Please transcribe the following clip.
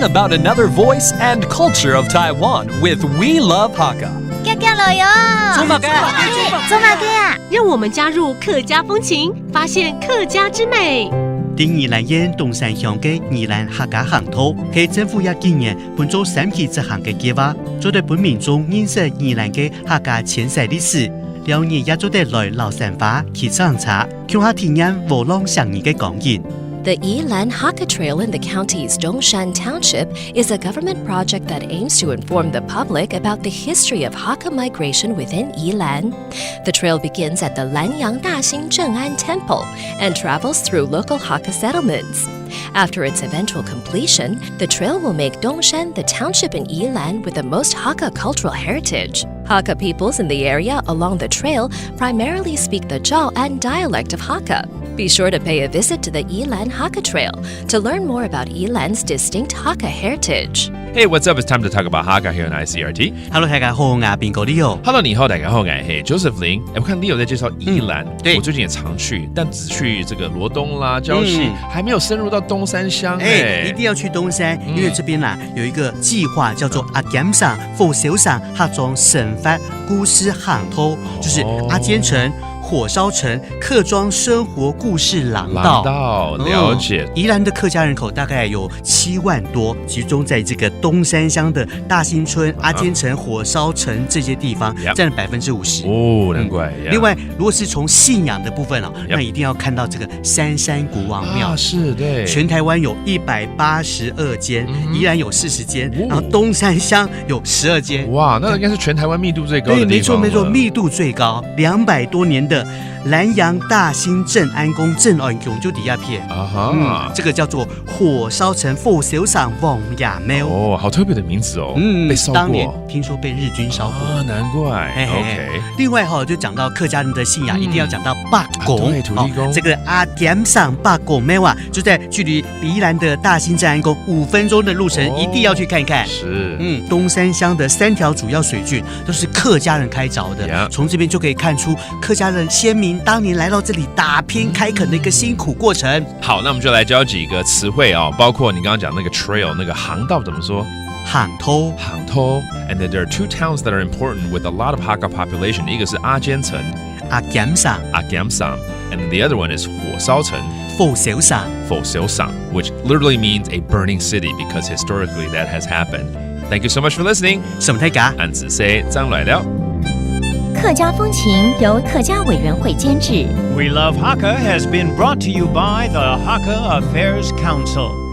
about another voice and culture of Taiwan with We Love Hakka. 走马街，走马街啊！让我们加入客家风情，发现客家之美。丁宜兰县东山乡嘅宜兰客家行头，係政府一今年本做3期執行嘅計劃，做對本民眾認識宜蘭嘅客家前世歷史。了年也做得來老山花去上茶，向下體驗和浪上年嘅講言。The Yilan Hakka Trail in the county's Dongshan Township is a government project that aims to inform the public about the history of Hakka migration within Yilan. The trail begins at the Lanyang Daxing Zheng'an Temple and travels through local Hakka settlements. After its eventual completion, the trail will make Dongshan the township in Yilan with the most Hakka cultural heritage. Hakka peoples in the area along the trail primarily speak the Zhao and dialect of Hakka. Be sure to pay a visit to the Yilan Hakka Trail to learn more about Yilan's distinct Hakka heritage. Hey, what's up? It's time to talk about Hakka here on ICRT. Hello， 大家好，我係邊個 Leo。Hello， 你好，大家好，我係 Joseph Lin。我看 Leo 在介紹宜蘭，對，我最近也常去，但只去這個羅東啦、礁溪，還沒有深入到東山鄉。一定要去東山，因為這邊有一個計劃叫做阿檢上佛小上客莊神法故事行頭，就是阿堅城。火燒城客莊生活故事廊道，了解。宜蘭的客家人口大概有7萬多，集中在這個東山鄉的大新村、阿堅城、火燒城這些地方，佔了50%。哦，難怪。另外，如果是從信仰的部分那一定要看到這個三山古王廟，是對。全台灣有182間，宜蘭有40間，然後東山鄉有12間。哇，那應該是全台灣密度最高的地方。對，沒錯沒錯，密度最高，200多年的南洋大興鎮安宮鎮安宮就底下片這個叫做火燒城佛小上王亞廟。哦，好特別的名字哦。被燒過。當年聽說被日軍燒過。難怪。OK。另外就講到客家人的信仰，一定要講到八公。對，土地公。這個阿點上八公廟就在距離宜蘭的大興鎮安宮5分鐘的路程，一定要去看看。是。東山鄉的3條主要水圳都是客家人開鑿的，從這邊就可以看出客家人先民當年來到這裡打拼開墾的一個辛苦過程。好，那我們就來教幾個詞彙包括你剛剛講那個 trail 那個航道怎麼說？行頭。And then there are 2 towns that are important with a lot of Hakka population. 一個是阿堅城，阿檢上 and then the other one is 火燒城，佛小上 which literally means a burning city because historically that has happened. Thank you so much for listening. 什麼大家？俺子 say 張來了。客家風情由客家委員會監製。 We Love Hakka has been brought to you by the Hakka Affairs Council.